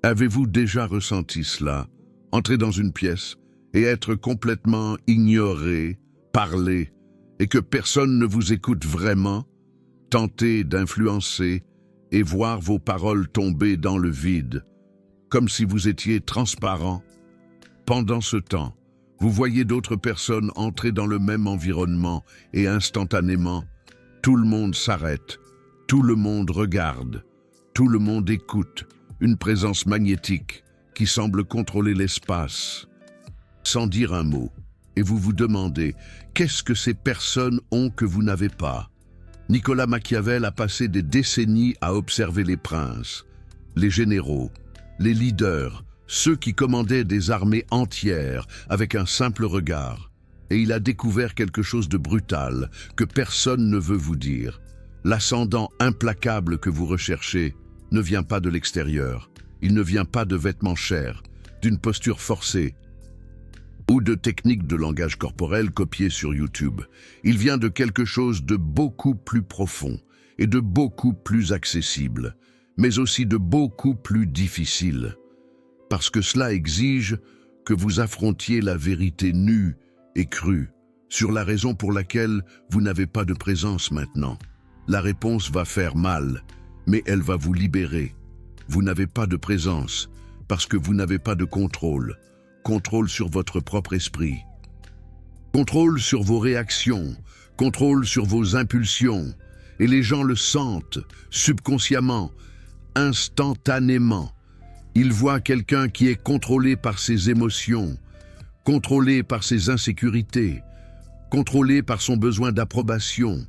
Avez-vous déjà ressenti cela? Entrer dans une pièce et être complètement ignoré, parler, et que personne ne vous écoute vraiment, tenter d'influencer et voir vos paroles tomber dans le vide, comme si vous étiez transparent. Pendant ce temps, vous voyez d'autres personnes entrer dans le même environnement et instantanément, tout le monde s'arrête, tout le monde regarde, tout le monde écoute, une présence magnétique qui semble contrôler l'espace, sans dire un mot. Et vous vous demandez, qu'est-ce que ces personnes ont que vous n'avez pas? Nicolas Machiavel a passé des décennies à observer les princes, les généraux, les leaders, ceux qui commandaient des armées entières avec un simple regard. Et il a découvert quelque chose de brutal que personne ne veut vous dire. L'ascendant implacable que vous recherchez ne vient pas de l'extérieur. Il ne vient pas de vêtements chers, d'une posture forcée ou de techniques de langage corporel copiées sur YouTube. Il vient de quelque chose de beaucoup plus profond et de beaucoup plus accessible, mais aussi de beaucoup plus difficile. Parce que cela exige que vous affrontiez la vérité nue et crue sur la raison pour laquelle vous n'avez pas de présence maintenant. La réponse va faire mal, mais elle va vous libérer. Vous n'avez pas de présence parce que vous n'avez pas de contrôle. Contrôle sur votre propre esprit. Contrôle sur vos réactions. Contrôle sur vos impulsions. Et les gens le sentent, subconsciemment, instantanément. Ils voient quelqu'un qui est contrôlé par ses émotions, contrôlé par ses insécurités, contrôlé par son besoin d'approbation.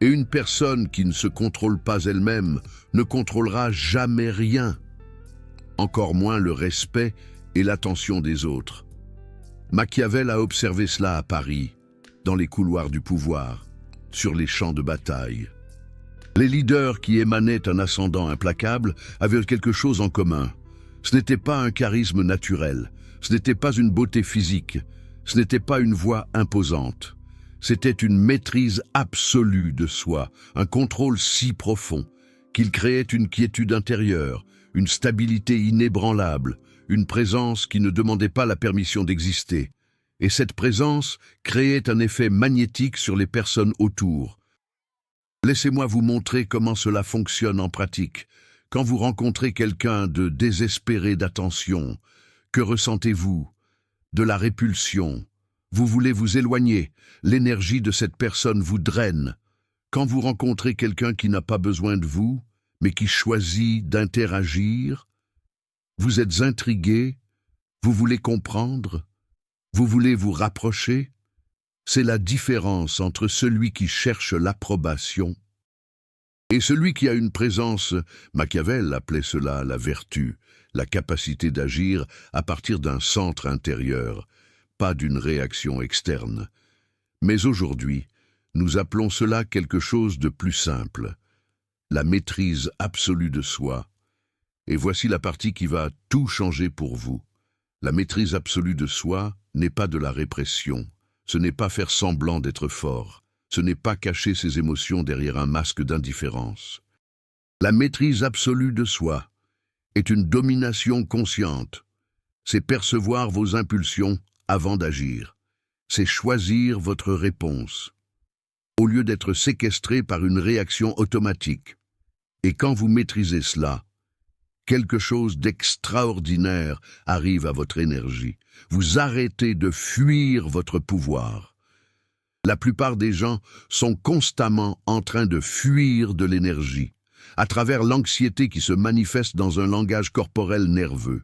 Et une personne qui ne se contrôle pas elle-même ne contrôlera jamais rien, encore moins le respect et l'attention des autres. Machiavel a observé cela à Paris, dans les couloirs du pouvoir, sur les champs de bataille. Les leaders qui émanaient un ascendant implacable avaient quelque chose en commun. Ce n'était pas un charisme naturel, ce n'était pas une beauté physique, ce n'était pas une voix imposante. C'était une maîtrise absolue de soi, un contrôle si profond qu'il créait une quiétude intérieure, une stabilité inébranlable, une présence qui ne demandait pas la permission d'exister. Et cette présence créait un effet magnétique sur les personnes autour. Laissez-moi vous montrer comment cela fonctionne en pratique. Quand vous rencontrez quelqu'un de désespéré d'attention, que ressentez-vous? De la répulsion. Vous voulez vous éloigner. L'énergie de cette personne vous draine. Quand vous rencontrez quelqu'un qui n'a pas besoin de vous, mais qui choisit d'interagir, vous êtes intrigué, vous voulez comprendre, vous voulez vous rapprocher. C'est la différence entre celui qui cherche l'approbation et celui qui a une présence. Machiavel appelait cela la vertu, la capacité d'agir à partir d'un centre intérieur, pas d'une réaction externe. Mais aujourd'hui, nous appelons cela quelque chose de plus simple, la maîtrise absolue de soi. Et voici la partie qui va tout changer pour vous. La maîtrise absolue de soi n'est pas de la répression. Ce n'est pas faire semblant d'être fort. Ce n'est pas cacher ses émotions derrière un masque d'indifférence. La maîtrise absolue de soi est une domination consciente. C'est percevoir vos impulsions avant d'agir. C'est choisir votre réponse, au lieu d'être séquestré par une réaction automatique. Et quand vous maîtrisez cela, quelque chose d'extraordinaire arrive à votre énergie. Vous arrêtez de fuir votre pouvoir. La plupart des gens sont constamment en train de fuir de l'énergie, à travers l'anxiété qui se manifeste dans un langage corporel nerveux,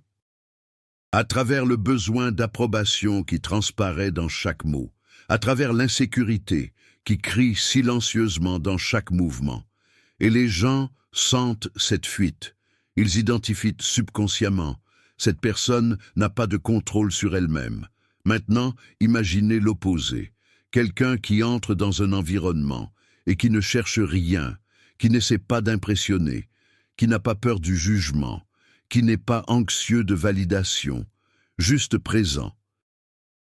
à travers le besoin d'approbation qui transparaît dans chaque mot, à travers l'insécurité qui crie silencieusement dans chaque mouvement. Et les gens sentent cette fuite. Ils identifient subconsciemment. Cette personne n'a pas de contrôle sur elle-même. Maintenant, imaginez l'opposé. Quelqu'un qui entre dans un environnement et qui ne cherche rien, qui n'essaie pas d'impressionner, qui n'a pas peur du jugement, qui n'est pas anxieux de validation, juste présent.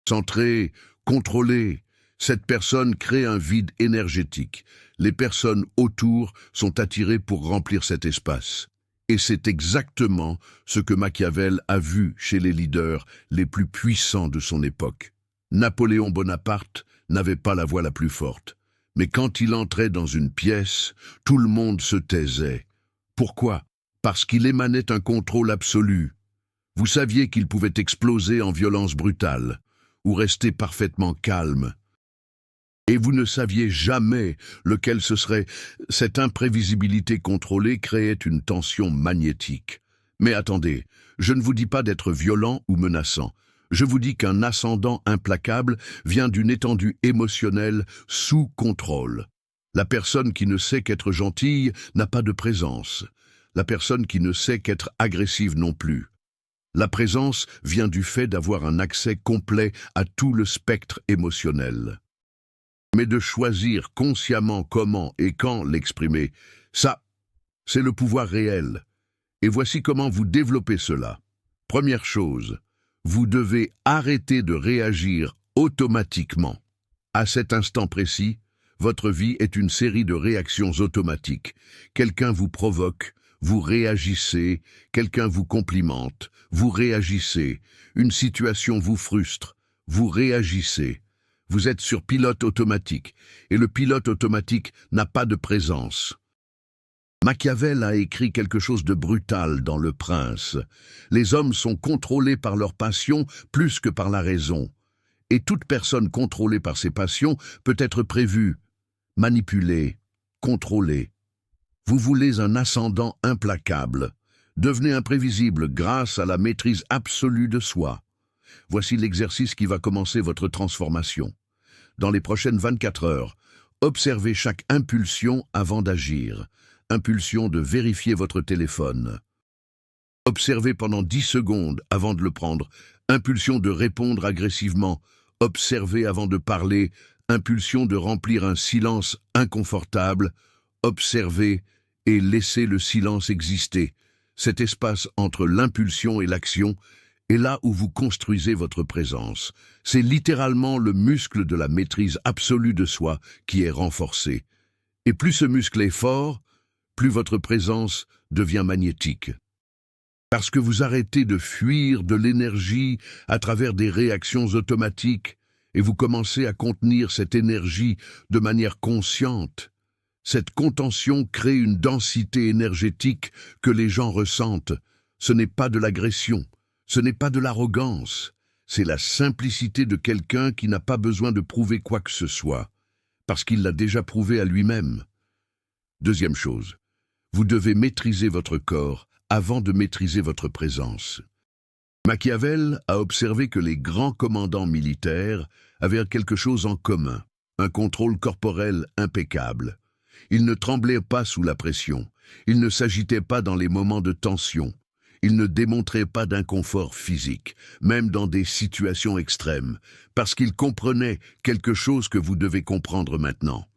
Centré, contrôlé, cette personne crée un vide énergétique. Les personnes autour sont attirées pour remplir cet espace. Et c'est exactement ce que Machiavel a vu chez les leaders les plus puissants de son époque. Napoléon Bonaparte n'avait pas la voix la plus forte, mais quand il entrait dans une pièce, tout le monde se taisait. Pourquoi? Parce qu'il émanait un contrôle absolu. Vous saviez qu'il pouvait exploser en violence brutale, ou rester parfaitement calme. Et vous ne saviez jamais lequel ce serait. Cette imprévisibilité contrôlée créait une tension magnétique. Mais attendez, je ne vous dis pas d'être violent ou menaçant. Je vous dis qu'un ascendant implacable vient d'une étendue émotionnelle sous contrôle. La personne qui ne sait qu'être gentille n'a pas de présence. La personne qui ne sait qu'être agressive non plus. La présence vient du fait d'avoir un accès complet à tout le spectre émotionnel. Mais de choisir consciemment comment et quand l'exprimer, ça, c'est le pouvoir réel. Et voici comment vous développez cela. Première chose, vous devez arrêter de réagir automatiquement. À cet instant précis, votre vie est une série de réactions automatiques. Quelqu'un vous provoque, vous réagissez, quelqu'un vous complimente, vous réagissez, une situation vous frustre, vous réagissez. Vous êtes sur pilote automatique, et le pilote automatique n'a pas de présence. Machiavel a écrit quelque chose de brutal dans Le Prince. Les hommes sont contrôlés par leur passion plus que par la raison. Et toute personne contrôlée par ses passions peut être prévue, manipulée, contrôlée. Vous voulez un ascendant implacable. Devenez imprévisible grâce à la maîtrise absolue de soi. Voici l'exercice qui va commencer votre transformation. Dans les prochaines 24 heures, observez chaque impulsion avant d'agir. Impulsion de vérifier votre téléphone. Observez pendant 10 secondes avant de le prendre. Impulsion de répondre agressivement. Observez avant de parler. Impulsion de remplir un silence inconfortable. Observez et laissez le silence exister. Cet espace entre l'impulsion et l'action est là où vous construisez votre présence. C'est littéralement le muscle de la maîtrise absolue de soi qui est renforcé. Et plus ce muscle est fort, plus votre présence devient magnétique. Parce que vous arrêtez de fuir de l'énergie à travers des réactions automatiques et vous commencez à contenir cette énergie de manière consciente. Cette contention crée une densité énergétique que les gens ressentent. Ce n'est pas de l'agression, ce n'est pas de l'arrogance, c'est la simplicité de quelqu'un qui n'a pas besoin de prouver quoi que ce soit, parce qu'il l'a déjà prouvé à lui-même. Deuxième chose, vous devez maîtriser votre corps avant de maîtriser votre présence. Machiavel a observé que les grands commandants militaires avaient quelque chose en commun, un contrôle corporel impeccable. Ils ne tremblaient pas sous la pression, ils ne s'agitaient pas dans les moments de tension, ils ne démontraient pas d'inconfort physique, même dans des situations extrêmes, parce qu'ils comprenaient quelque chose que vous devez comprendre maintenant.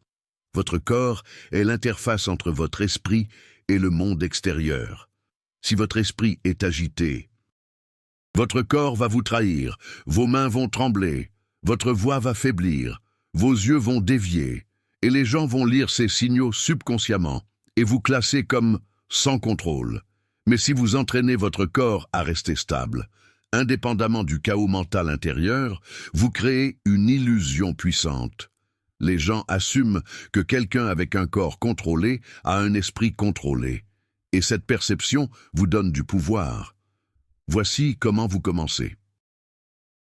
Votre corps est l'interface entre votre esprit et le monde extérieur. Si votre esprit est agité, votre corps va vous trahir, vos mains vont trembler, votre voix va faiblir, vos yeux vont dévier, et les gens vont lire ces signaux subconsciemment et vous classer comme sans contrôle. Mais si vous entraînez votre corps à rester stable, indépendamment du chaos mental intérieur, vous créez une illusion puissante. Les gens assument que quelqu'un avec un corps contrôlé a un esprit contrôlé. Et cette perception vous donne du pouvoir. Voici comment vous commencez.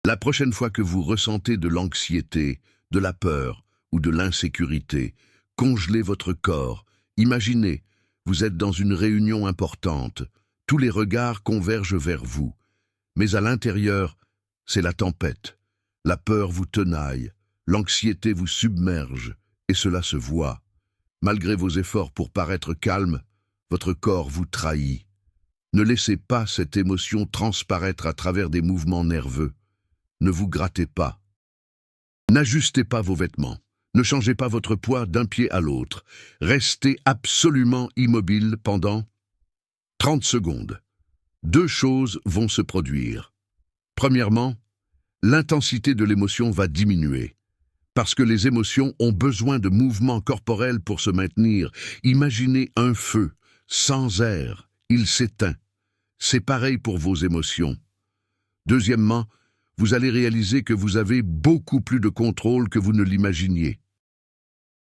La prochaine fois que vous ressentez de l'anxiété, de la peur ou de l'insécurité, congelez votre corps. Imaginez, vous êtes dans une réunion importante. Tous les regards convergent vers vous. Mais à l'intérieur, c'est la tempête. La peur vous tenaille, l'anxiété vous submerge, et cela se voit. Malgré vos efforts pour paraître calme, votre corps vous trahit. Ne laissez pas cette émotion transparaître à travers des mouvements nerveux. Ne vous grattez pas. N'ajustez pas vos vêtements. Ne changez pas votre poids d'un pied à l'autre. Restez absolument immobile pendant 30 secondes. Deux choses vont se produire. Premièrement, l'intensité de l'émotion va diminuer. Parce que les émotions ont besoin de mouvements corporels pour se maintenir. Imaginez un feu, sans air, il s'éteint. C'est pareil pour vos émotions. Deuxièmement, vous allez réaliser que vous avez beaucoup plus de contrôle que vous ne l'imaginiez.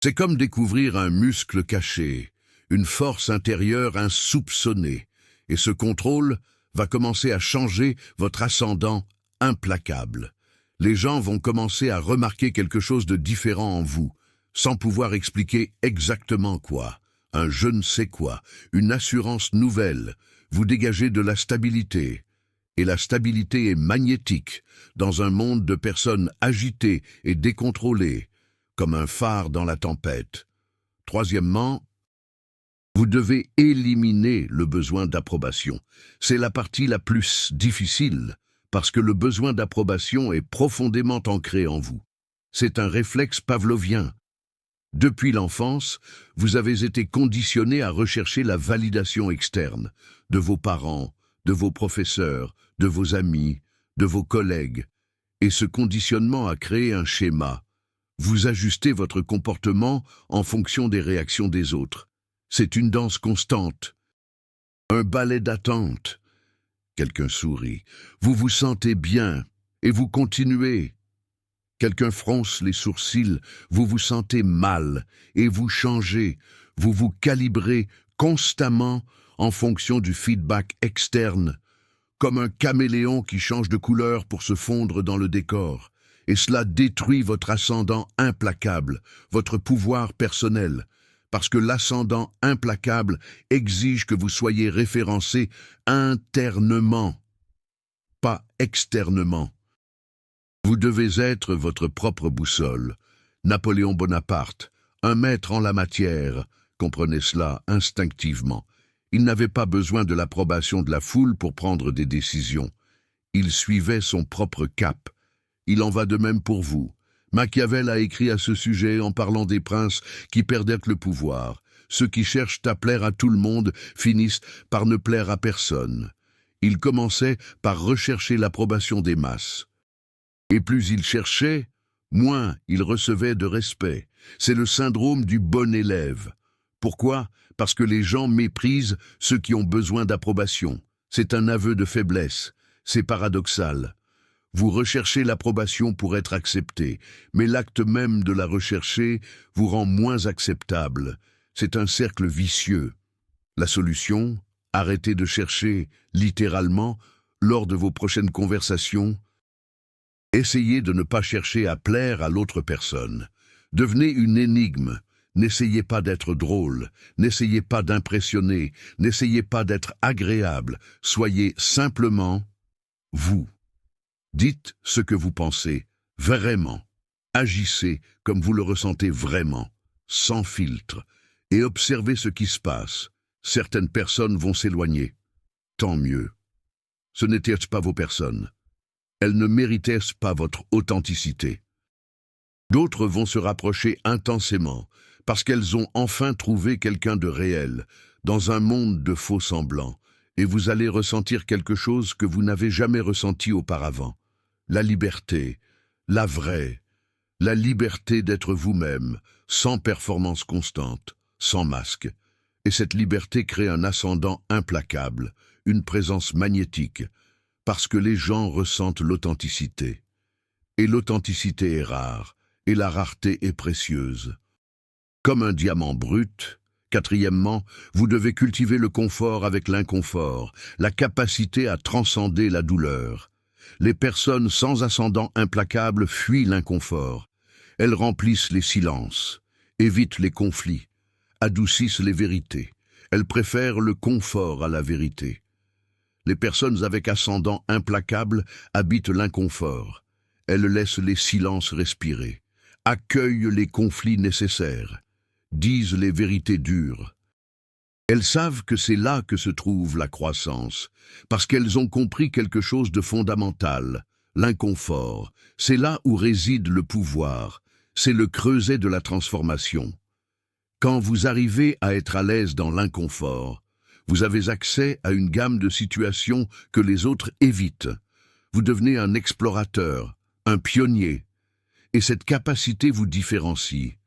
C'est comme découvrir un muscle caché, une force intérieure insoupçonnée, et ce contrôle va commencer à changer votre ascendant implacable. Les gens vont commencer à remarquer quelque chose de différent en vous, sans pouvoir expliquer exactement quoi. Un je ne sais quoi, une assurance nouvelle. Vous dégagez de la stabilité. Et la stabilité est magnétique dans un monde de personnes agitées et décontrôlées, comme un phare dans la tempête. Troisièmement, vous devez éliminer le besoin d'approbation. C'est la partie la plus difficile, parce que le besoin d'approbation est profondément ancré en vous. C'est un réflexe pavlovien. Depuis l'enfance, vous avez été conditionné à rechercher la validation externe de vos parents, de vos professeurs, de vos amis, de vos collègues. Et ce conditionnement a créé un schéma. Vous ajustez votre comportement en fonction des réactions des autres. C'est une danse constante, un ballet d'attente. Quelqu'un sourit. Vous vous sentez bien et vous continuez. Quelqu'un fronce les sourcils, vous vous sentez mal et vous changez, vous vous calibrez constamment en fonction du feedback externe, comme un caméléon qui change de couleur pour se fondre dans le décor. Et cela détruit votre ascendant implacable, votre pouvoir personnel, parce que l'ascendant implacable exige que vous soyez référencé internement, pas externement. Vous devez être votre propre boussole. Napoléon Bonaparte, un maître en la matière, comprenait cela instinctivement. Il n'avait pas besoin de l'approbation de la foule pour prendre des décisions. Il suivait son propre cap. Il en va de même pour vous. Machiavel a écrit à ce sujet en parlant des princes qui perdaient le pouvoir. Ceux qui cherchent à plaire à tout le monde finissent par ne plaire à personne. Il commençait par rechercher l'approbation des masses. Et plus il cherchait, moins il recevait de respect. C'est le syndrome du bon élève. Pourquoi? Parce que les gens méprisent ceux qui ont besoin d'approbation. C'est un aveu de faiblesse. C'est paradoxal. Vous recherchez l'approbation pour être accepté, mais l'acte même de la rechercher vous rend moins acceptable. C'est un cercle vicieux. La solution? Arrêtez de chercher, littéralement, lors de vos prochaines conversations. Essayez de ne pas chercher à plaire à l'autre personne. Devenez une énigme. N'essayez pas d'être drôle, n'essayez pas d'impressionner, n'essayez pas d'être agréable. Soyez simplement vous. Dites ce que vous pensez, vraiment. Agissez comme vous le ressentez vraiment, sans filtre, et observez ce qui se passe. Certaines personnes vont s'éloigner. Tant mieux. Ce n'étaient pas vos personnes. Elles ne méritaient pas votre authenticité. D'autres vont se rapprocher intensément, parce qu'elles ont enfin trouvé quelqu'un de réel, dans un monde de faux semblants, et vous allez ressentir quelque chose que vous n'avez jamais ressenti auparavant. La liberté, la vraie, la liberté d'être vous-même, sans performance constante, sans masque. Et cette liberté crée un ascendant implacable, une présence magnétique, parce que les gens ressentent l'authenticité. Et l'authenticité est rare, et la rareté est précieuse. Comme un diamant brut. Quatrièmement, vous devez cultiver le confort avec l'inconfort, la capacité à transcender la douleur. Les personnes sans ascendant implacable fuient l'inconfort. Elles remplissent les silences, évitent les conflits, adoucissent les vérités. Elles préfèrent le confort à la vérité. Les personnes avec ascendant implacable habitent l'inconfort. Elles laissent les silences respirer, accueillent les conflits nécessaires, disent les vérités dures. Elles savent que c'est là que se trouve la croissance, parce qu'elles ont compris quelque chose de fondamental, l'inconfort. C'est là où réside le pouvoir, c'est le creuset de la transformation. Quand vous arrivez à être à l'aise dans l'inconfort, vous avez accès à une gamme de situations que les autres évitent. Vous devenez un explorateur, un pionnier, et cette capacité vous différencie.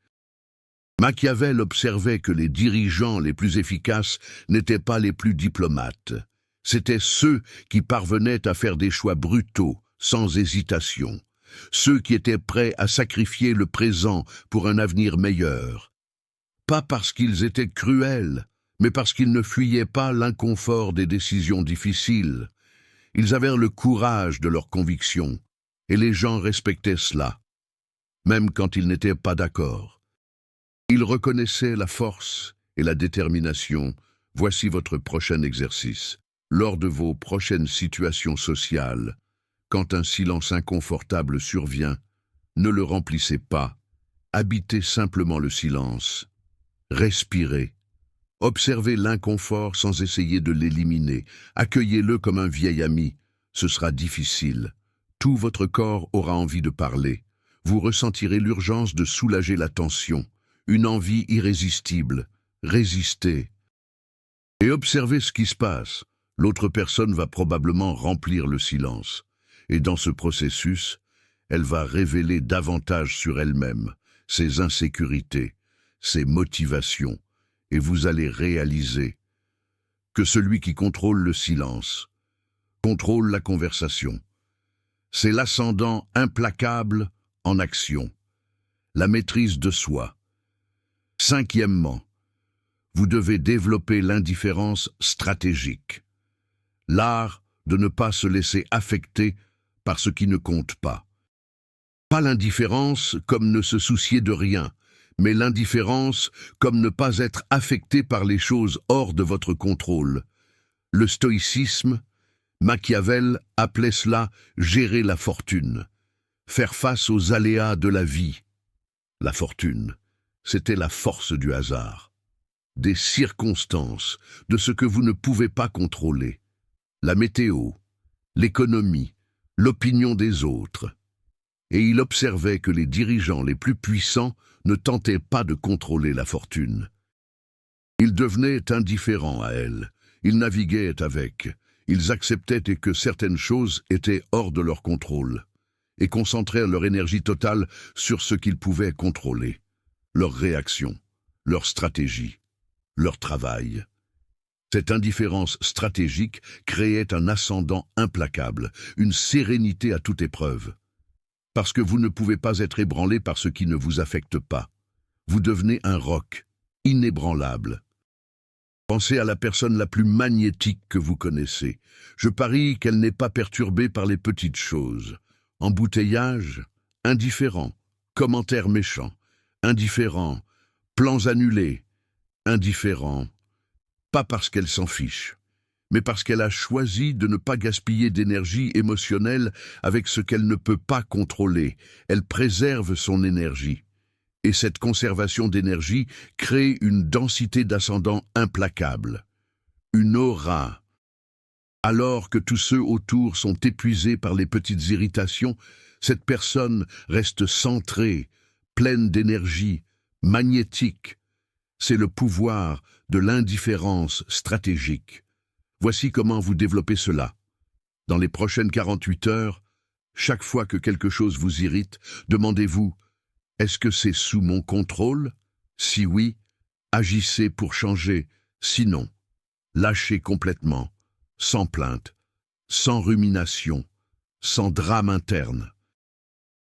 Machiavel observait que les dirigeants les plus efficaces n'étaient pas les plus diplomates. C'étaient ceux qui parvenaient à faire des choix brutaux, sans hésitation. Ceux qui étaient prêts à sacrifier le présent pour un avenir meilleur. Pas parce qu'ils étaient cruels, mais parce qu'ils ne fuyaient pas l'inconfort des décisions difficiles. Ils avaient le courage de leurs convictions, et les gens respectaient cela, même quand ils n'étaient pas d'accord. Ils reconnaissaient la force et la détermination. Voici votre prochain exercice. Lors de vos prochaines situations sociales, quand un silence inconfortable survient, ne le remplissez pas. Habitez simplement le silence. Respirez. Observez l'inconfort sans essayer de l'éliminer. Accueillez-le comme un vieil ami. Ce sera difficile. Tout votre corps aura envie de parler. Vous ressentirez l'urgence de soulager la tension. Une envie irrésistible. Résistez. Et observez ce qui se passe. L'autre personne va probablement remplir le silence. Et dans ce processus, elle va révéler davantage sur elle-même, ses insécurités, ses motivations, et vous allez réaliser que celui qui contrôle le silence contrôle la conversation. C'est l'ascendant implacable en action, la maîtrise de soi. Cinquièmement, vous devez développer l'indifférence stratégique, l'art de ne pas se laisser affecter par ce qui ne compte pas. Pas l'indifférence comme ne se soucier de rien, mais l'indifférence comme ne pas être affecté par les choses hors de votre contrôle. Le stoïcisme, Machiavel appelait cela gérer la fortune, faire face aux aléas de la vie. La fortune, c'était la force du hasard, des circonstances, de ce que vous ne pouvez pas contrôler. La météo, l'économie, l'opinion des autres. Et il observait que les dirigeants les plus puissants ne tentaient pas de contrôler la fortune. Ils devenaient indifférents à elle, ils naviguaient avec, ils acceptaient que certaines choses étaient hors de leur contrôle, et concentrèrent leur énergie totale sur ce qu'ils pouvaient contrôler, leurs réactions, leur stratégie, leur travail. Cette indifférence stratégique créait un ascendant implacable, une sérénité à toute épreuve. Parce que vous ne pouvez pas être ébranlé par ce qui ne vous affecte pas. Vous devenez un roc, inébranlable. Pensez à la personne la plus magnétique que vous connaissez. Je parie qu'elle n'est pas perturbée par les petites choses. Embouteillage, indifférent. Commentaires méchants, indifférent. Plans annulés, indifférent. Pas parce qu'elle s'en fiche, mais parce qu'elle a choisi de ne pas gaspiller d'énergie émotionnelle avec ce qu'elle ne peut pas contrôler. Elle préserve son énergie. Et cette conservation d'énergie crée une densité d'ascendant implacable, une aura. Alors que tous ceux autour sont épuisés par les petites irritations, cette personne reste centrée, pleine d'énergie, magnétique. C'est le pouvoir de l'indifférence stratégique. Voici comment vous développez cela. Dans les prochaines 48 heures, chaque fois que quelque chose vous irrite, demandez-vous: est-ce que c'est sous mon contrôle? Si oui, agissez pour changer. Sinon, lâchez complètement, sans plainte, sans rumination, sans drame interne.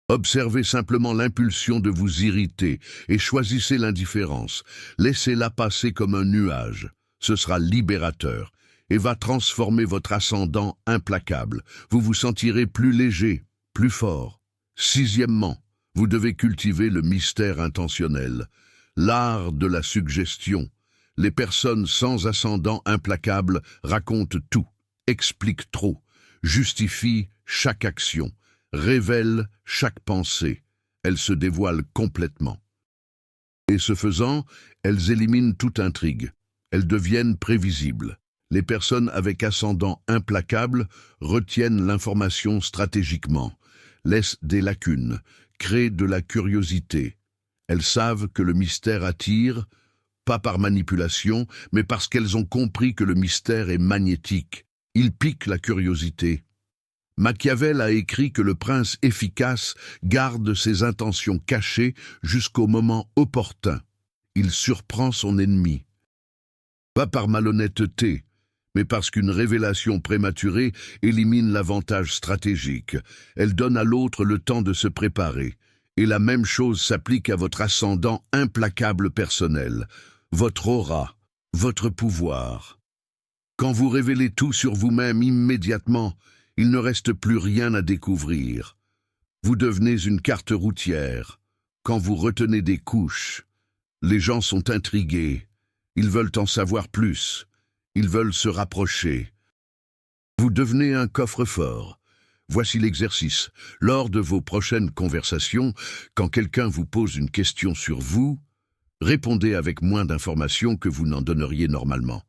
Observez simplement l'impulsion de vous irriter et choisissez l'indifférence. Laissez-la passer comme un nuage. Ce sera libérateur et va transformer votre ascendant implacable. Vous vous sentirez plus léger, plus fort. Sixièmement, vous devez cultiver le mystère intentionnel, l'art de la suggestion. Les personnes sans ascendant implacable racontent tout, expliquent trop, justifient chaque action, révèlent chaque pensée. Elles se dévoilent complètement. Et ce faisant, elles éliminent toute intrigue. Elles deviennent prévisibles. Les personnes avec ascendant implacable retiennent l'information stratégiquement, laissent des lacunes, créent de la curiosité. Elles savent que le mystère attire, pas par manipulation, mais parce qu'elles ont compris que le mystère est magnétique. Il pique la curiosité. Machiavel a écrit que le prince efficace garde ses intentions cachées jusqu'au moment opportun. il surprend son ennemi. Pas par malhonnêteté, mais parce qu'une révélation prématurée élimine l'avantage stratégique. Elle donne à l'autre le temps de se préparer. Et la même chose s'applique à votre ascendant implacable personnel, votre aura, votre pouvoir. Quand vous révélez tout sur vous-même immédiatement, il ne reste plus rien à découvrir. Vous devenez une carte routière. Quand vous retenez des couches, les gens sont intrigués. Ils veulent en savoir plus. Ils veulent se rapprocher. Vous devenez un coffre-fort. Voici l'exercice. Lors de vos prochaines conversations, quand quelqu'un vous pose une question sur vous, répondez avec moins d'informations que vous n'en donneriez normalement.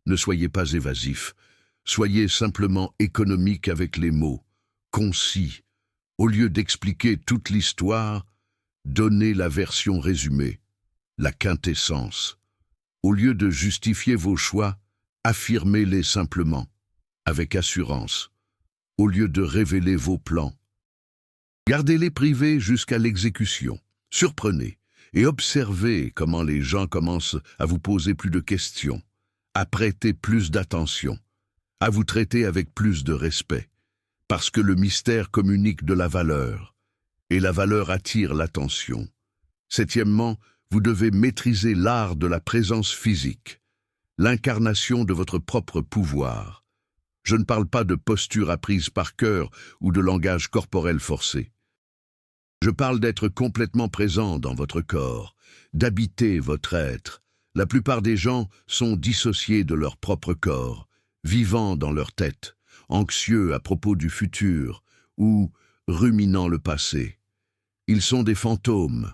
Ne soyez pas évasif. Soyez simplement économique avec les mots, concis. Au lieu d'expliquer toute l'histoire, donnez la version résumée, la quintessence. Au lieu de justifier vos choix, affirmez-les simplement, avec assurance, au lieu de révéler vos plans. Gardez-les privés jusqu'à l'exécution. Surprenez et observez comment les gens commencent à vous poser plus de questions, à prêter plus d'attention, à vous traiter avec plus de respect, parce que le mystère communique de la valeur, et la valeur attire l'attention. Septièmement, vous devez maîtriser l'art de la présence physique, l'incarnation de votre propre pouvoir. Je ne parle pas de posture apprise par cœur ou de langage corporel forcé. Je parle d'être complètement présent dans votre corps, d'habiter votre être. La plupart des gens sont dissociés de leur propre corps, vivant dans leur tête, anxieux à propos du futur ou ruminant le passé. Ils sont des fantômes.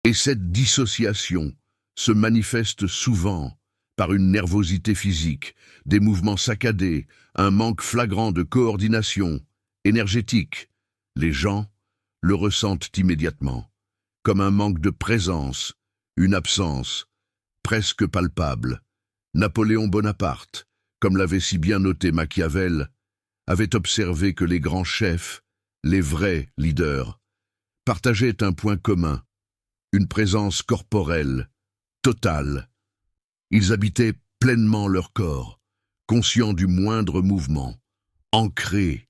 Et cette dissociation se manifeste souvent par une nervosité physique, des mouvements saccadés, un manque flagrant de coordination énergétique. Les gens le ressentent immédiatement, comme un manque de présence, une absence, presque palpable. Napoléon Bonaparte, comme l'avait si bien noté Machiavel, avait observé que les grands chefs, les vrais leaders, partageaient un point commun, une présence corporelle, totale. Ils habitaient pleinement leur corps, conscients du moindre mouvement, ancrés,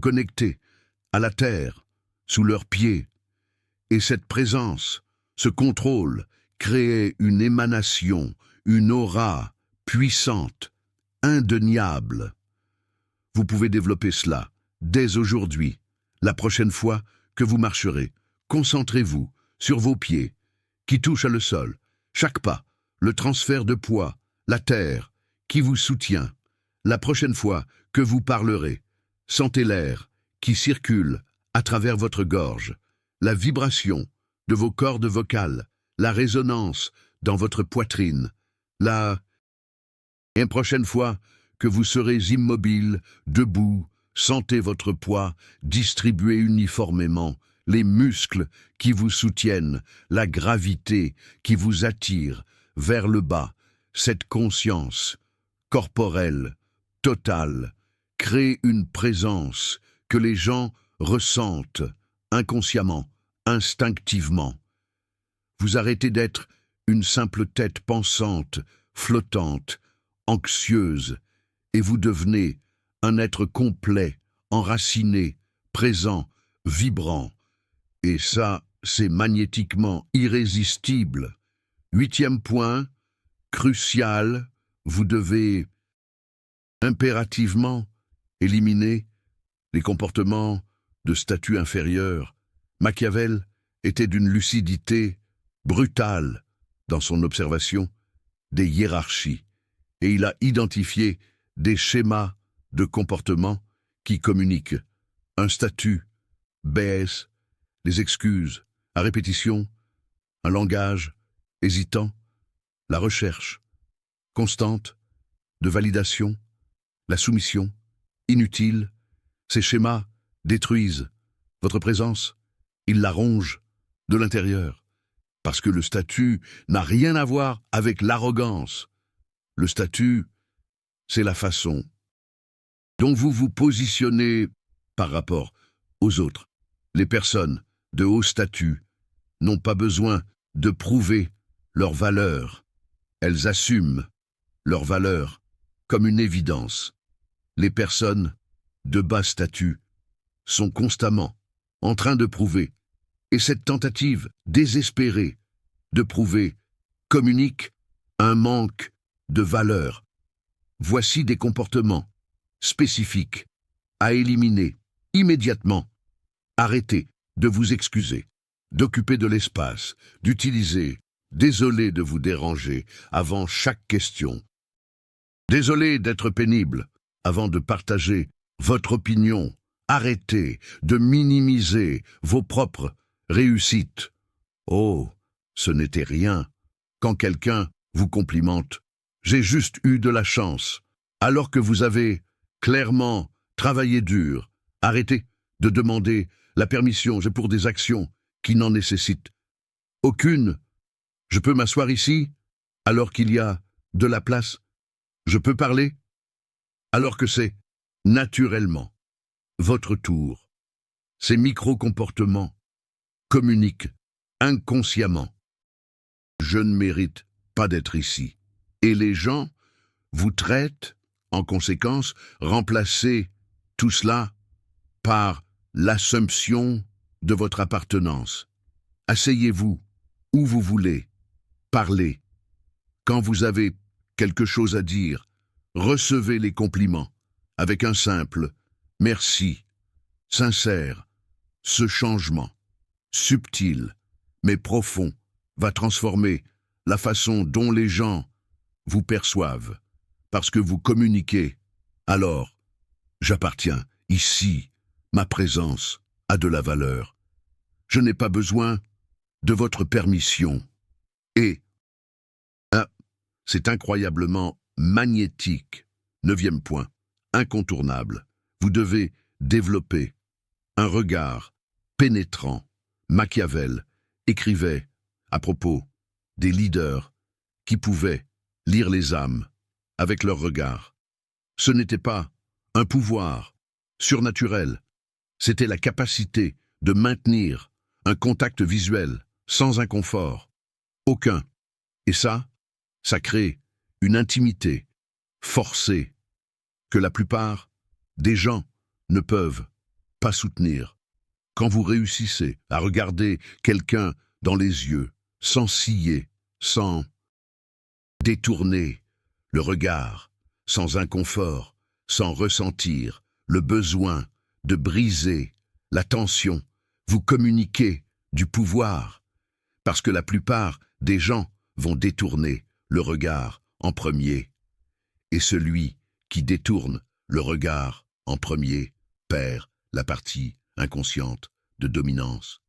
connectés à la terre, sous leurs pieds. Et cette présence, ce contrôle, créait une émanation, une aura puissante, indéniable. Vous pouvez développer cela dès aujourd'hui. La prochaine fois que vous marcherez, concentrez-vous sur vos pieds, qui touchent le sol, chaque pas, le transfert de poids, la terre, qui vous soutient. La prochaine fois que vous parlerez, sentez l'air qui circule à travers votre gorge, la vibration de vos cordes vocales, la résonance dans votre poitrine, Et une prochaine fois que vous serez immobile, debout, sentez votre poids distribué uniformément, les muscles qui vous soutiennent, la gravité qui vous attire vers le bas. Cette conscience corporelle, totale, crée une présence que les gens ressentent inconsciemment, instinctivement. Vous arrêtez d'être une simple tête pensante, flottante, anxieuse, et vous devenez un être complet, enraciné, présent, vibrant. Et ça, c'est magnétiquement irrésistible. Huitième point, crucial, vous devez impérativement éliminer les comportements de statut inférieur. Machiavel était d'une lucidité brutale dans son observation des hiérarchies, et il a identifié des schémas de comportement qui communiquent un statut, baisse, les excuses, à répétition, un langage hésitant, la recherche constante de validation, la soumission inutile. Ces schémas détruisent votre présence, ils la rongent de l'intérieur, parce que le statut n'a rien à voir avec l'arrogance. Le statut, c'est la façon dont vous vous positionnez par rapport aux autres. Les personnes de haut statut n'ont pas besoin de prouver leur valeur. Elles assument leur valeur comme une évidence. Les personnes de bas statut sont constamment en train de prouver, et cette tentative désespérée de prouver communique un manque de valeur. Voici des comportements spécifiques à éliminer immédiatement. Arrêtez de vous excuser, d'occuper de l'espace, d'utiliser « désolé de vous déranger » avant chaque question. Désolé d'être pénible avant de partager votre opinion. Arrêtez de minimiser vos propres réussites. Oh, ce n'était rien. Quand quelqu'un vous complimente, j'ai juste eu de la chance, alors que vous avez clairement travaillé dur. Arrêtez de demander la permission pour des actions qui n'en nécessitent aucune. Je peux m'asseoir ici, alors qu'il y a de la place. Je peux parler, alors que c'est naturellement votre tour. Ces micro-comportements communiquent inconsciemment. Je ne mérite pas d'être ici. Et les gens vous traitent, en conséquence, remplacez tout cela par l'assumption de votre appartenance. Asseyez-vous où vous voulez, parlez. Quand vous avez quelque chose à dire, recevez les compliments avec un simple « merci », sincère. Ce changement, subtil mais profond, va transformer la façon dont les gens vous perçoivent, parce que vous communiquez. Alors, j'appartiens ici, ma présence a de la valeur. Je n'ai pas besoin de votre permission. Et, c'est incroyablement magnétique. 9e point, incontournable. Vous devez développer un regard pénétrant. Machiavel écrivait à propos des leaders qui pouvaient lire les âmes avec leur regard. Ce n'était pas un pouvoir surnaturel, c'était la capacité de maintenir un contact visuel sans inconfort. Aucun. Et ça crée une intimité forcée que la plupart des gens ne peuvent pas soutenir. Quand vous réussissez à regarder quelqu'un dans les yeux, sans scier, sans détourner le regard, sans inconfort, sans ressentir le besoin de briser la tension, vous communiquez du pouvoir, parce que la plupart des gens vont détourner le regard en premier, et celui qui détourne le regard en premier perd la partie inconsciente de dominance.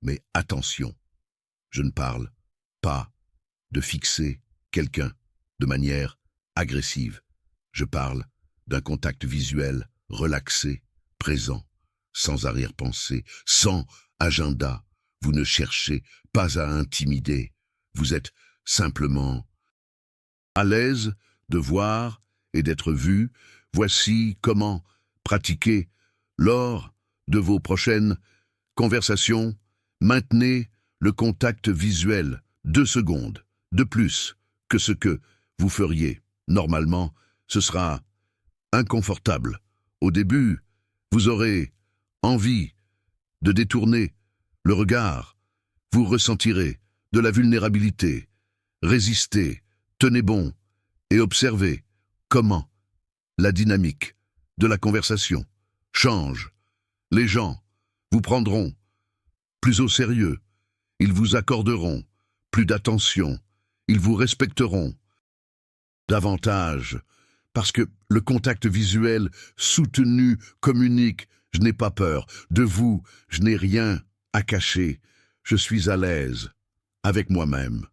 Mais attention, je ne parle pas de fixer quelqu'un de manière agressive. Je parle d'un contact visuel relaxé, présent, sans arrière-pensée, sans agenda. Vous ne cherchez pas à intimider. Vous êtes simplement à l'aise de voir et d'être vu. Voici comment pratiquer lors de vos prochaines conversations. Maintenez le contact visuel 2 secondes de plus que ce que vous feriez. Normalement, ce sera inconfortable. Au début, vous aurez envie de détourner le regard. Vous ressentirez de la vulnérabilité. Résistez, tenez bon et observez comment la dynamique de la conversation change. Les gens vous prendront plus au sérieux. Ils vous accorderont plus d'attention. Ils vous respecteront davantage. Parce que le contact visuel soutenu communique « Je n'ai pas peur de vous, je n'ai rien à cacher, je suis à l'aise avec moi-même. »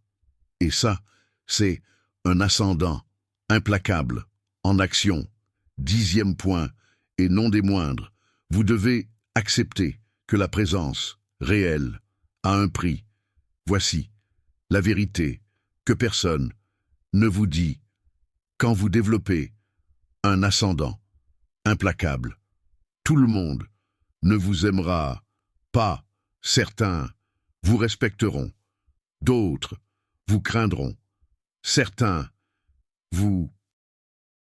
Et ça, c'est un ascendant implacable en action. 10e point, et non des moindres, vous devez accepter que la présence réelle a un prix. Voici la vérité que personne ne vous dit. Quand vous développez un ascendant implacable, tout le monde ne vous aimera pas. Certains vous respecteront, D'autres vous craindront. Certains vous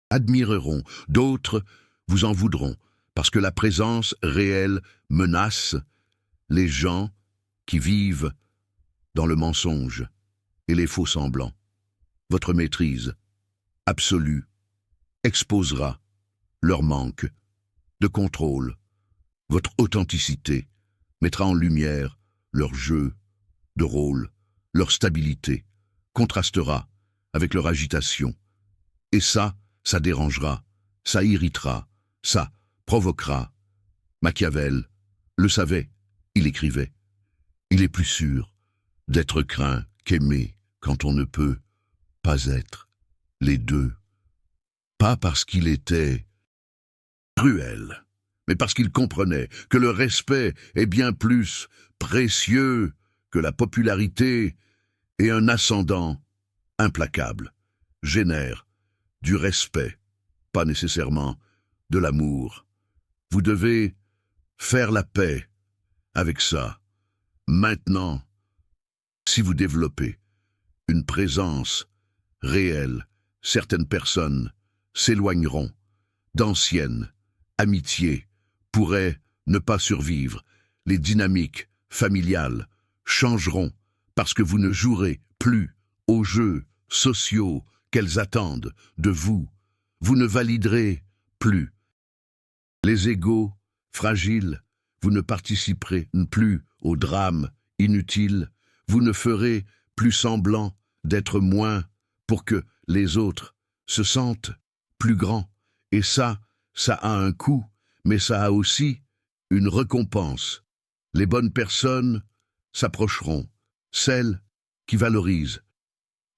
admireront. D'autres vous en voudront, parce que la présence réelle menace les gens qui vivent dans le mensonge et les faux semblants. Votre maîtrise absolue exposera leur manque de contrôle. Votre authenticité mettra en lumière leur jeu de rôle, leur stabilité, contrastera avec leur agitation. Et ça dérangera, ça irritera, ça provoquera. Machiavel le savait, il écrivait. Il est plus sûr d'être craint qu'aimé quand on ne peut pas être les deux. Pas parce qu'il était cruel, mais parce qu'il comprenait que le respect est bien plus précieux que la popularité et un ascendant implacable génère du respect, pas nécessairement de l'amour. Vous devez faire la paix avec ça. Maintenant, si vous développez une présence réelle, certaines personnes s'éloigneront. D'anciennes amitiés pourraient ne pas survivre. Les dynamiques familiales changeront parce que vous ne jouerez plus aux jeux sociaux qu'elles attendent de vous. Vous ne validerez plus les égos fragiles. Vous ne participerez plus aux drames inutiles. Vous ne ferez plus semblant d'être moins pour que les autres se sentent plus grands. Et ça a un coût, mais ça a aussi une récompense. Les bonnes personnes s'approcheront, celles qui valorisent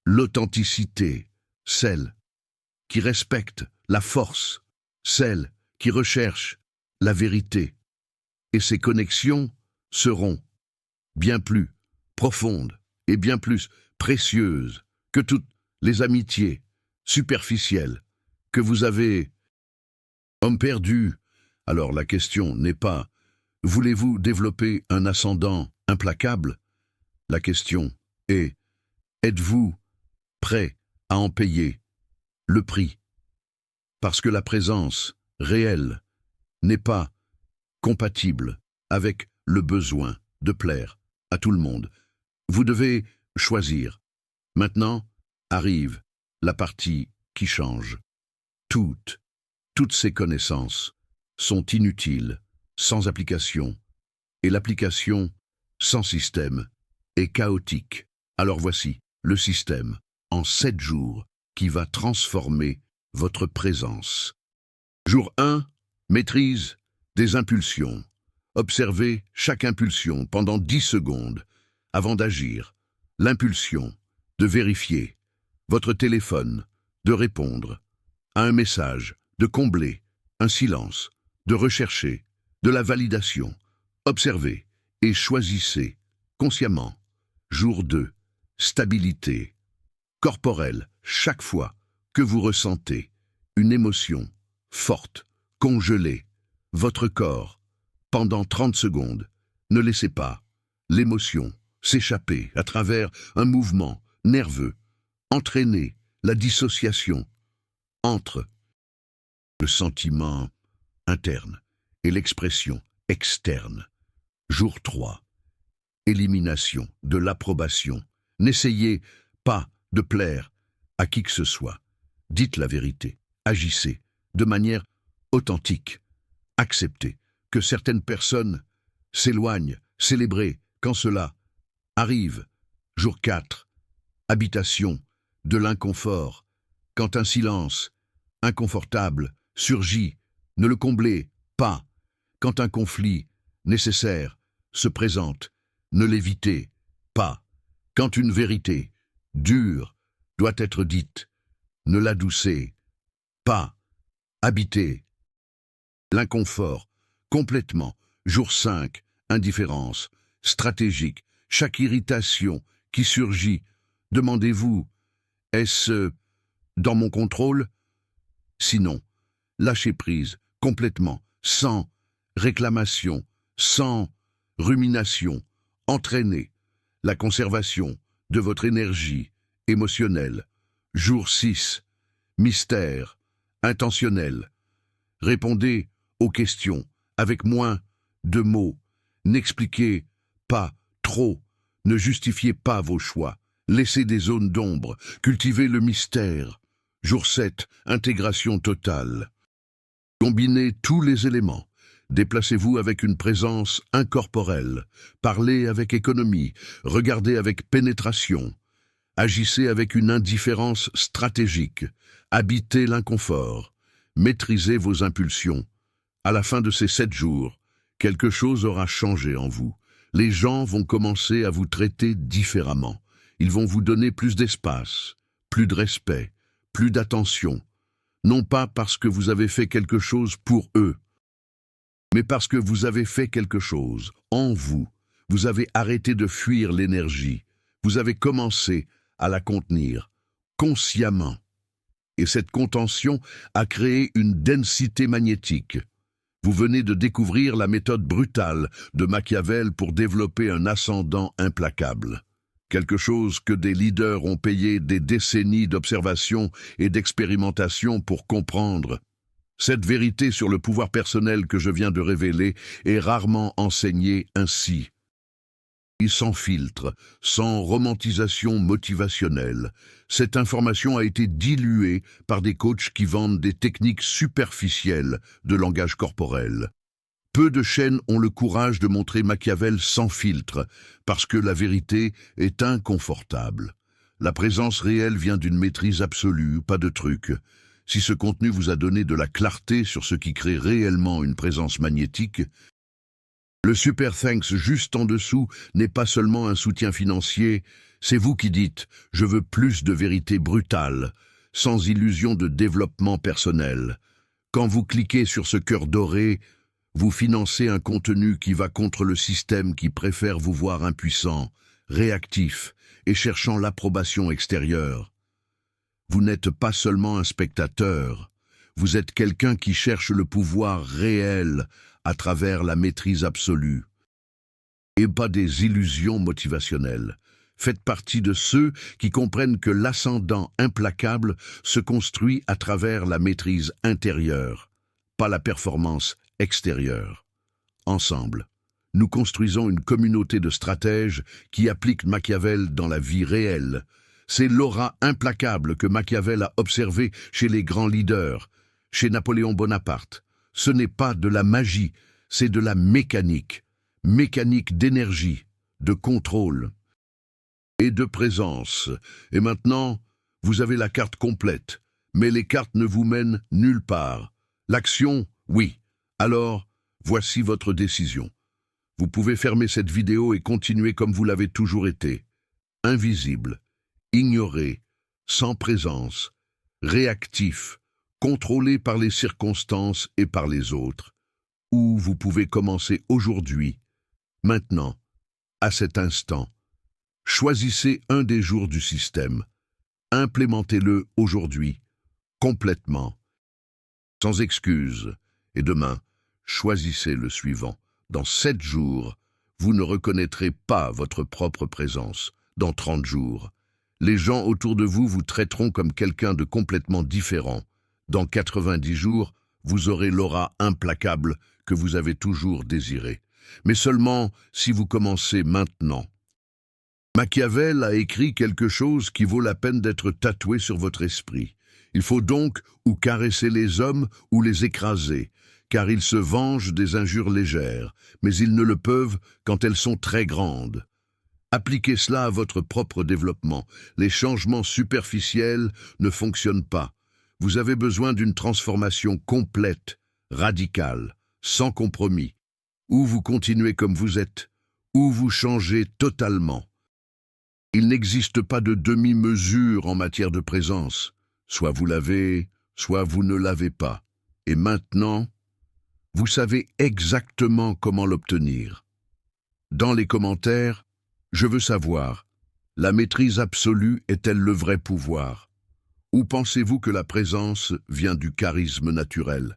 l'authenticité, celles qui respectent la force, celles qui recherchent la vérité. Et ces connexions seront bien plus profondes et bien plus précieuses que toutes les amitiés superficielles que vous avez homme perdu. Alors la question n'est pas « Voulez-vous développer un ascendant implacable ?» La question est « Êtes-vous prêt à en payer le prix ?» Parce que la présence réelle n'est pas compatible avec le besoin de plaire à tout le monde. Vous devez choisir. Maintenant arrive la partie qui change. Toutes ces connaissances sont inutiles sans application, et l'application sans système est chaotique. Alors voici le système en 7 jours qui va transformer votre présence. Jour 1, maîtrise des impulsions. Observez chaque impulsion pendant 10 secondes avant d'agir. L'impulsion de vérifier votre téléphone, de répondre à un message, de combler un silence, de rechercher de la validation. Observez et choisissez consciemment. Jour 2, stabilité corporelle. Chaque fois que vous ressentez une émotion forte, congelez votre corps pendant 30 secondes. Ne laissez pas l'émotion s'échapper à travers un mouvement nerveux. Entraînez la dissociation entre le sentiment interne et l'expression externe. Jour 3. Élimination de l'approbation. N'essayez pas de plaire à qui que ce soit. Dites la vérité. Agissez de manière authentique. Acceptez que certaines personnes s'éloignent. Célébrez quand cela arrive. Jour 4. Habitation de l'inconfort. Quand un silence inconfortable surgit, ne le comblez pas. Quand un conflit nécessaire se présente, ne l'évitez pas. Quand une vérité dure doit être dite, ne l'adoucez pas. Habitez l'inconfort complètement. Jour 5, indifférence stratégique. Chaque irritation qui surgit, demandez-vous, est-ce dans mon contrôle? Sinon, lâchez prise complètement, sans réclamation, sans rumination. Entraînez la conservation de votre énergie émotionnelle. Jour 6. Mystère, intentionnel. Répondez aux questions avec moins de mots. N'expliquez pas trop. Ne justifiez pas vos choix. Laissez des zones d'ombre. Cultivez le mystère. Jour 7. Intégration totale. Combinez tous les éléments. Déplacez-vous avec une présence incorporelle. Parlez avec économie. Regardez avec pénétration. Agissez avec une indifférence stratégique. Habitez l'inconfort. Maîtrisez vos impulsions. À la fin de ces 7 jours, quelque chose aura changé en vous. Les gens vont commencer à vous traiter différemment. Ils vont vous donner plus d'espace, plus de respect, plus d'attention. Non pas parce que vous avez fait quelque chose pour eux, mais parce que vous avez fait quelque chose en vous. Vous avez arrêté de fuir l'énergie. Vous avez commencé à la contenir, consciemment. Et cette contention a créé une densité magnétique. Vous venez de découvrir la méthode brutale de Machiavel pour développer un ascendant implacable. Quelque chose que des leaders ont payé des décennies d'observation et d'expérimentation pour comprendre. Cette vérité sur le pouvoir personnel que je viens de révéler est rarement enseignée ainsi. Et sans filtre, sans romantisation motivationnelle. Cette information a été diluée par des coachs qui vendent des techniques superficielles de langage corporel. Peu de chaînes ont le courage de montrer Machiavel sans filtre, parce que la vérité est inconfortable. La présence réelle vient d'une maîtrise absolue, pas de truc. Si ce contenu vous a donné de la clarté sur ce qui crée réellement une présence magnétique, le Super Thanks juste en dessous n'est pas seulement un soutien financier, c'est vous qui dites « je veux plus de vérité brutale », sans illusion de développement personnel. Quand vous cliquez sur ce cœur doré, vous financez un contenu qui va contre le système qui préfère vous voir impuissant, réactif et cherchant l'approbation extérieure. Vous n'êtes pas seulement un spectateur, vous êtes quelqu'un qui cherche le pouvoir réel à travers la maîtrise absolue. Et pas des illusions motivationnelles. Faites partie de ceux qui comprennent que l'ascendant implacable se construit à travers la maîtrise intérieure, pas la performance extérieure. Ensemble, nous construisons une communauté de stratèges qui appliquent Machiavel dans la vie réelle. C'est l'aura implacable que Machiavel a observée chez les grands leaders, chez Napoléon Bonaparte. Ce n'est pas de la magie, c'est de la mécanique. Mécanique d'énergie, de contrôle et de présence. Et maintenant, vous avez la carte complète, mais les cartes ne vous mènent nulle part. L'action, oui. Alors, voici votre décision. Vous pouvez fermer cette vidéo et continuer comme vous l'avez toujours été. Invisible, ignoré, sans présence, réactif, contrôlé par les circonstances et par les autres. Ou vous pouvez commencer aujourd'hui, maintenant, à cet instant. Choisissez un des jours du système. Implémentez-le aujourd'hui, complètement, sans excuse. Et demain, choisissez le suivant. Dans 7 jours, vous ne reconnaîtrez pas votre propre présence. Dans 30 jours, les gens autour de vous vous traiteront comme quelqu'un de complètement différent. Dans 90 jours, vous aurez l'aura implacable que vous avez toujours désirée. Mais seulement si vous commencez maintenant. Machiavel a écrit quelque chose qui vaut la peine d'être tatoué sur votre esprit. Il faut donc ou caresser les hommes ou les écraser, car ils se vengent des injures légères, mais ils ne le peuvent quand elles sont très grandes. Appliquez cela à votre propre développement. Les changements superficiels ne fonctionnent pas. Vous avez besoin d'une transformation complète, radicale, sans compromis. Ou vous continuez comme vous êtes, ou vous changez totalement. Il n'existe pas de demi-mesure en matière de présence. Soit vous l'avez, soit vous ne l'avez pas. Et maintenant, vous savez exactement comment l'obtenir. Dans les commentaires, je veux savoir, la maîtrise absolue est-elle le vrai pouvoir? Ou pensez-vous que la présence vient du charisme naturel?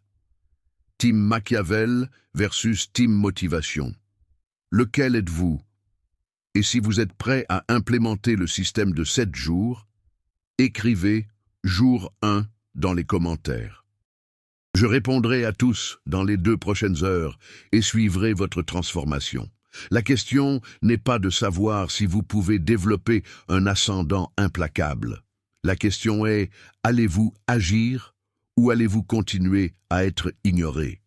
Team Machiavel versus Team Motivation. Lequel êtes-vous? Et si vous êtes prêt à implémenter le système de 7 jours, écrivez jour 1 dans les commentaires. Je répondrai à tous dans les 2 prochaines heures et suivrai votre transformation. La question n'est pas de savoir si vous pouvez développer un ascendant implacable. La question est, allez-vous agir ou allez-vous continuer à être ignoré?